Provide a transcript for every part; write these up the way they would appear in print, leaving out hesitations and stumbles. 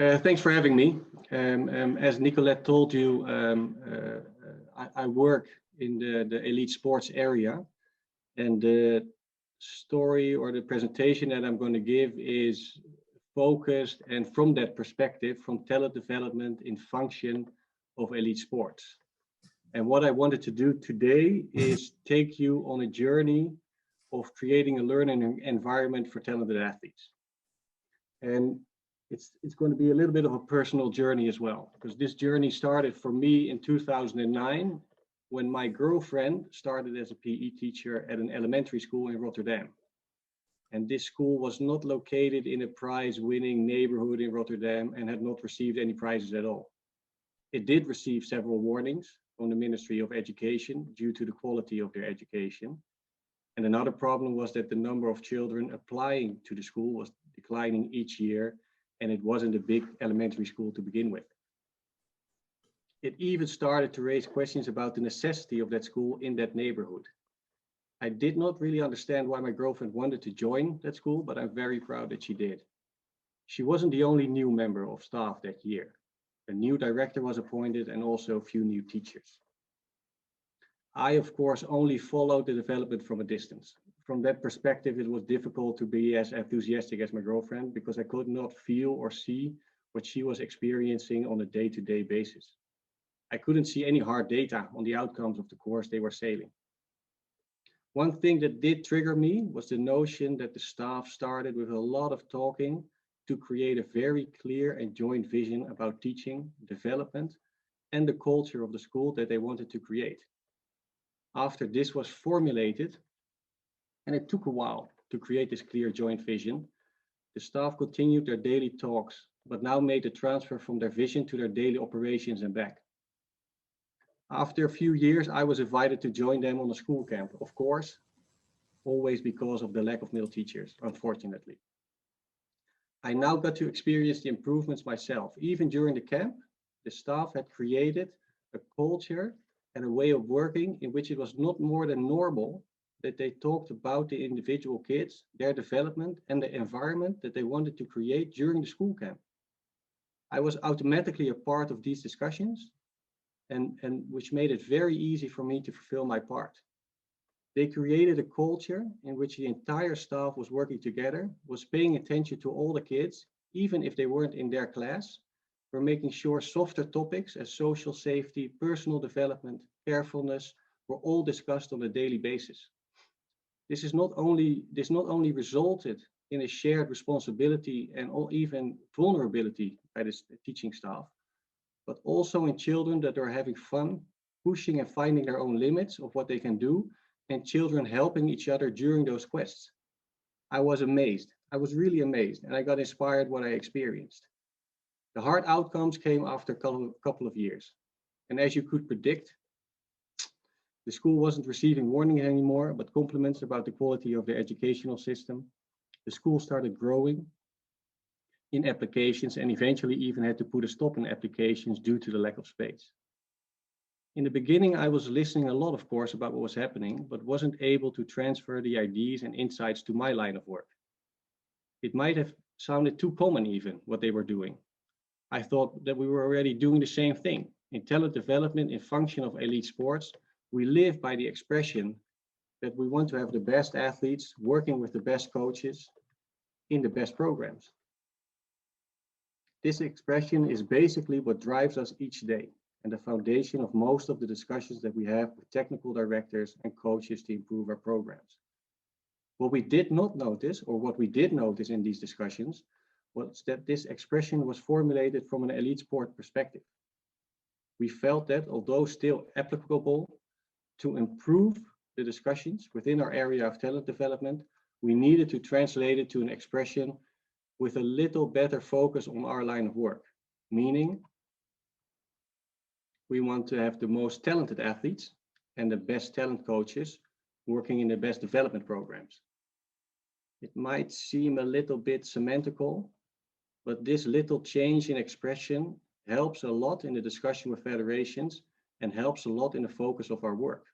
Thanks for having me. As Nicolette told you, I work in the elite sports area, and the story or the presentation that I'm going to give is focused and from that perspective, from talent development in function of elite sports. And what I wanted to do today is take you on a journey of creating a learning environment for talented athletes. And it's going to be a little bit of a personal journey as well, because this journey started for me in 2009 when my girlfriend started as a PE teacher at an elementary school in Rotterdam. And this school was not located in a prize-winning neighborhood in Rotterdam and had not received any prizes at all. It did receive several warnings from the Ministry of Education due to the quality of their education. And another problem was that the number of children applying to the school was declining each year, and it wasn't a big elementary school to begin with. It even started to raise questions about the necessity of that school in that neighborhood. I did not really understand why my girlfriend wanted to join that school, but I'm very proud that she did. She wasn't the only new member of staff that year. A new director was appointed and also a few new teachers. I, of course, only followed the development from a distance. From that perspective, it was difficult to be as enthusiastic as my girlfriend because I could not feel or see what she was experiencing on a day-to-day basis. I couldn't see any hard data on the outcomes of the course they were sailing. One thing that did trigger me was the notion that the staff started with a lot of talking to create a very clear and joint vision about teaching, development, and the culture of the school that they wanted to create. After this was formulated, and it took a while to create this clear joint vision, the staff continued their daily talks, but now made the transfer from their vision to their daily operations and back. After a few years, I was invited to join them on a school camp, of course, always because of the lack of male teachers, unfortunately. I now got to experience the improvements myself. Even during the camp, the staff had created a culture and a way of working in which it was not more than normal that they talked about the individual kids, their development, and the environment that they wanted to create during the school camp. I was automatically a part of these discussions, and which made it very easy for me to fulfill my part. They created a culture in which the entire staff was working together, was paying attention to all the kids, even if they weren't in their class. We're making sure softer topics as social safety, personal development, carefulness were all discussed on a daily basis. This not only resulted in a shared responsibility and even vulnerability by the teaching staff, but also in children that are having fun, pushing and finding their own limits of what they can do, and children helping each other during those quests. I was amazed. I was really amazed, and I got inspired what I experienced. The hard outcomes came after a couple of years. And as you could predict, the school wasn't receiving warnings anymore, but compliments about the quality of their educational system. The school started growing in applications and eventually even had to put a stop in applications due to the lack of space. In the beginning, I was listening a lot, of course, about what was happening, but wasn't able to transfer the ideas and insights to my line of work. It might have sounded too common even, what they were doing. I thought that we were already doing the same thing. In talent development, in function of elite sports, we live by the expression that we want to have the best athletes working with the best coaches in the best programs. This expression is basically what drives us each day and the foundation of most of the discussions that we have with technical directors and coaches to improve our programs. What we did not notice, or what we did notice in these discussions, was that this expression was formulated from an elite sport perspective. We felt that, although still applicable to improve the discussions within our area of talent development, we needed to translate it to an expression with a little better focus on our line of work, meaning we want to have the most talented athletes and the best talent coaches working in the best development programs. It might seem a little bit semantical, but this little change in expression helps a lot in the discussion with federations and helps a lot in the focus of our work.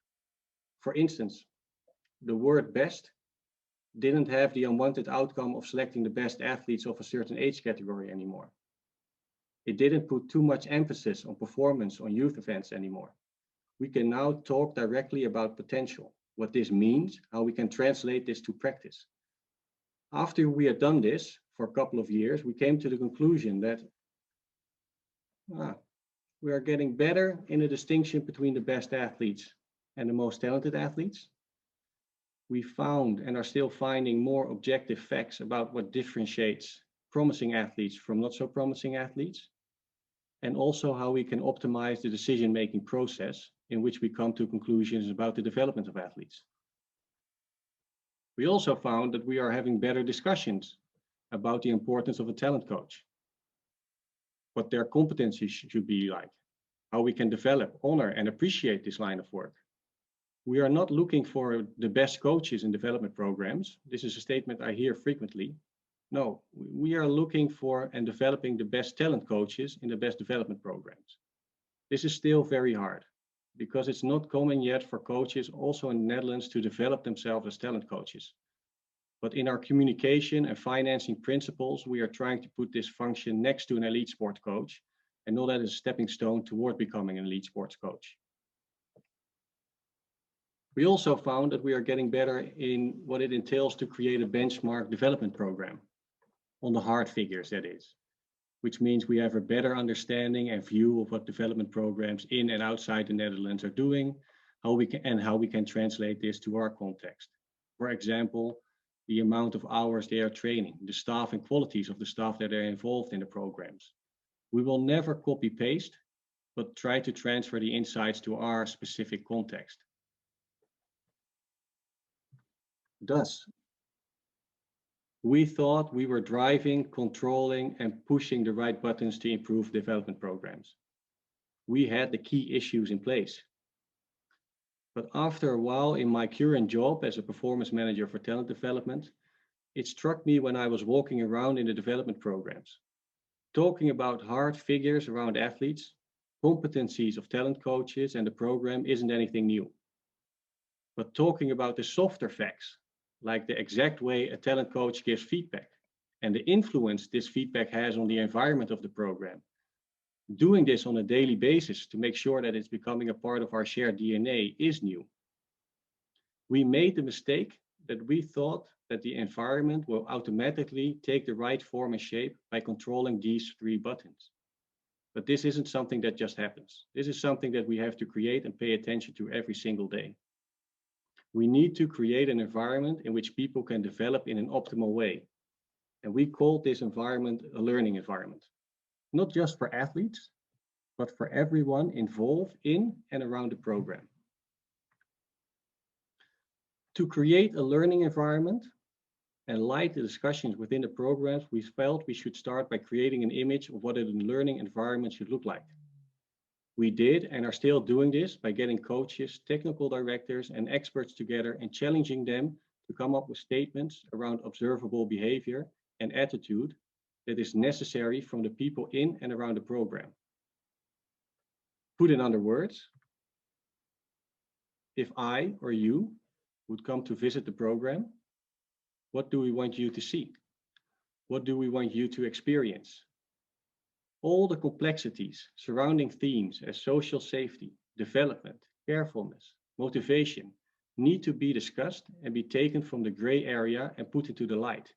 For instance, the word best didn't have the unwanted outcome of selecting the best athletes of a certain age category anymore. It didn't put too much emphasis on performance on youth events anymore. We can now talk directly about potential, what this means, how we can translate this to practice. After we had done this for a couple of years, we came to the conclusion that we are getting better in the distinction between the best athletes and the most talented athletes. We found and are still finding more objective facts about what differentiates promising athletes from not so promising athletes, and also how we can optimize the decision-making process in which we come to conclusions about the development of athletes. We also found that we are having better discussions about the importance of a talent coach, what their competencies should be like, how we can develop, honor, and appreciate this line of work. We are not looking for the best coaches in development programs. This is a statement I hear frequently. No, we are looking for and developing the best talent coaches in the best development programs. This is still very hard because it's not common yet for coaches also in the Netherlands to develop themselves as talent coaches. But in our communication and financing principles, we are trying to put this function next to an elite sport coach and not as a stepping stone toward becoming an elite sports coach. We also found that we are getting better in what it entails to create a benchmark development program, on the hard figures that is, which means we have a better understanding and view of what development programs in and outside the Netherlands are doing, how we can translate this to our context. For example, the amount of hours they are training, the staff and qualities of the staff that are involved in the programs. We will never copy paste, but try to transfer the insights to our specific context. Thus, we thought we were driving, controlling, and pushing the right buttons to improve development programs. We had the key issues in place. But after a while in my current job as a performance manager for talent development, it struck me when I was walking around in the development programs. Talking about hard figures around athletes, competencies of talent coaches and the program isn't anything new. But talking about the softer facts, like the exact way a talent coach gives feedback and the influence this feedback has on the environment of the program. Doing this on a daily basis to make sure that it's becoming a part of our shared DNA is new. We made the mistake that we thought that the environment will automatically take the right form and shape by controlling these three buttons. But this isn't something that just happens. This is something that we have to create and pay attention to every single day. We need to create an environment in which people can develop in an optimal way. And we call this environment a learning environment. Not just for athletes, but for everyone involved in and around the program. To create a learning environment and light the discussions within the programs, we felt we should start by creating an image of what a learning environment should look like. We did and are still doing this by getting coaches, technical directors, and experts together and challenging them to come up with statements around observable behavior and attitude that is necessary from the people in and around the program. Put in other words, if I or you would come to visit the program, what do we want you to see? What do we want you to experience? All the complexities surrounding themes as social safety, development, carefulness, motivation need to be discussed and be taken from the gray area and put into the light.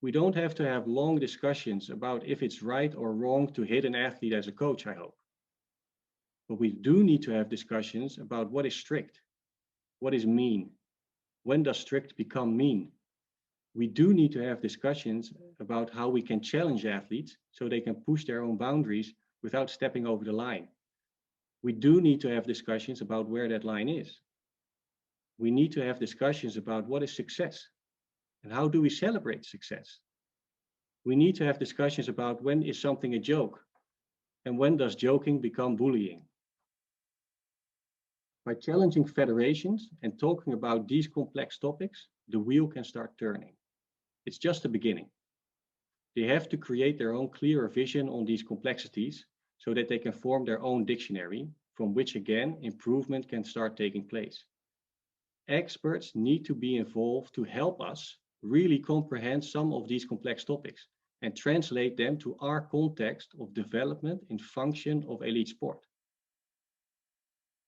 We don't have to have long discussions about if it's right or wrong to hit an athlete as a coach, I hope. But we do need to have discussions about what is strict, what is mean, when does strict become mean. We do need to have discussions about how we can challenge athletes so they can push their own boundaries without stepping over the line. We do need to have discussions about where that line is. We need to have discussions about what is success and how do we celebrate success. We need to have discussions about when is something a joke and when does joking become bullying. By challenging federations and talking about these complex topics, the wheel can start turning. It's just the beginning. They have to create their own clearer vision on these complexities so that they can form their own dictionary from which again improvement can start taking place. Experts need to be involved to help us really comprehend some of these complex topics and translate them to our context of development in function of elite sport.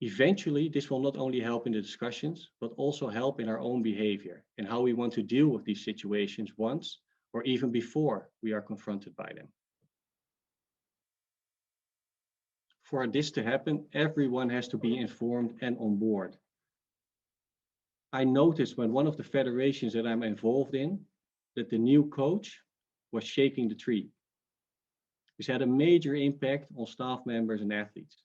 Eventually, this will not only help in the discussions, but also help in our own behavior and how we want to deal with these situations once or even before we are confronted by them. For this to happen, everyone has to be informed and on board. I noticed when one of the federations that I'm involved in, that the new coach was shaking the tree. This had a major impact on staff members and athletes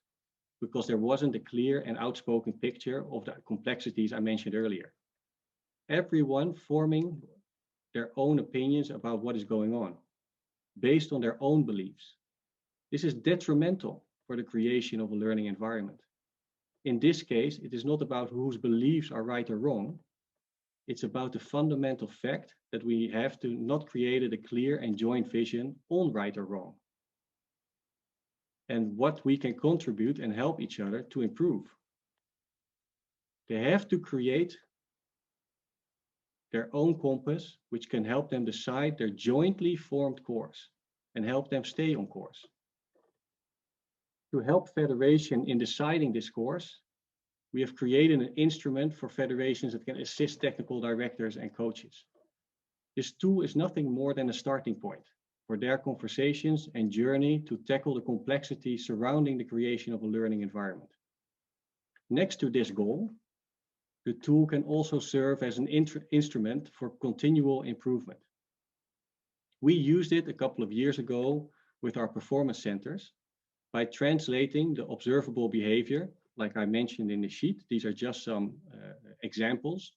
because there wasn't a clear and outspoken picture of the complexities I mentioned earlier. Everyone forming their own opinions about what is going on, based on their own beliefs. This is detrimental for the creation of a learning environment. In this case, it is not about whose beliefs are right or wrong. It's about the fundamental fact that we have to not create a clear and joint vision on right or wrong, and what we can contribute and help each other to improve. They have to create their own compass, which can help them decide their jointly formed course and help them stay on course. To help federation in deciding this course, we have created an instrument for federations that can assist technical directors and coaches. This tool is nothing more than a starting point for their conversations and journey to tackle the complexity surrounding the creation of a learning environment. Next to this goal, the tool can also serve as an instrument for continual improvement. We used it a couple of years ago with our performance centers by translating the observable behavior, like I mentioned in the sheet. These are just some examples.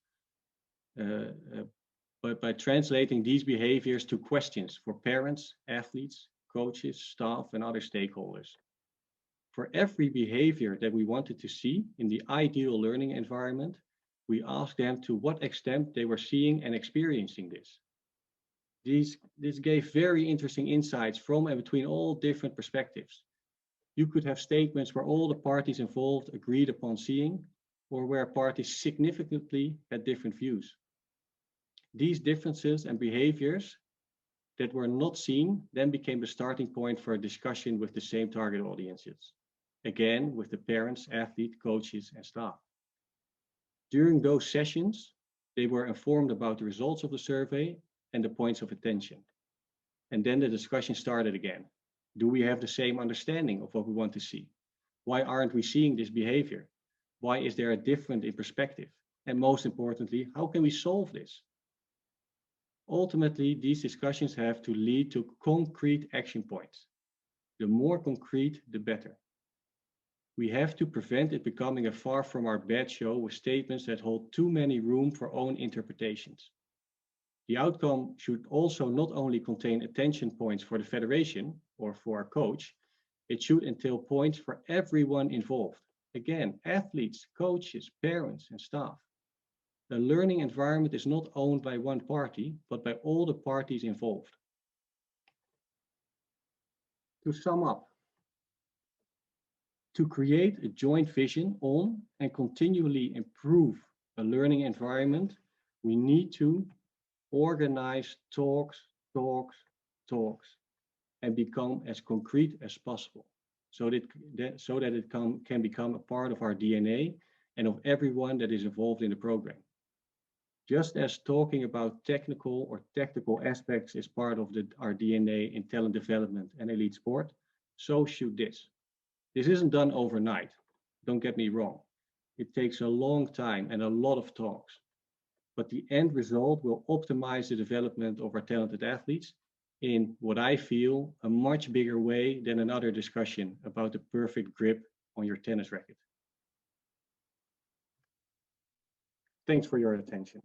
But by translating these behaviors to questions for parents, athletes, coaches, staff, and other stakeholders. For every behavior that we wanted to see in the ideal learning environment, we asked them to what extent they were seeing and experiencing this. This gave very interesting insights from and between all different perspectives. You could have statements where all the parties involved agreed upon seeing, or where parties significantly had different views. These differences and behaviors that were not seen then became the starting point for a discussion with the same target audiences, again with the parents, athlete, coaches, and staff. During those sessions, they were informed about the results of the survey and the points of attention. And then the discussion started again. Do we have the same understanding of what we want to see? Why aren't we seeing this behavior? Why is there a difference in perspective? And most importantly, how can we solve this? Ultimately, these discussions have to lead to concrete action points. The more concrete, the better. We have to prevent it becoming a far from our bed show with statements that hold too many room for own interpretations. The outcome should also not only contain attention points for the federation or for our coach, it should entail points for everyone involved. Again, athletes, coaches, parents, and staff. The learning environment is not owned by one party, but by all the parties involved. To sum up, to create a joint vision on and continually improve a learning environment, we need to organize talks, and become as concrete as possible so that it can become a part of our DNA and of everyone that is involved in the program. Just as talking about technical or tactical aspects is part of our DNA in talent development and elite sport, so should this. This isn't done overnight, don't get me wrong. It takes a long time and a lot of talks, but the end result will optimize the development of our talented athletes in what I feel a much bigger way than another discussion about the perfect grip on your tennis racket. Thanks for your attention.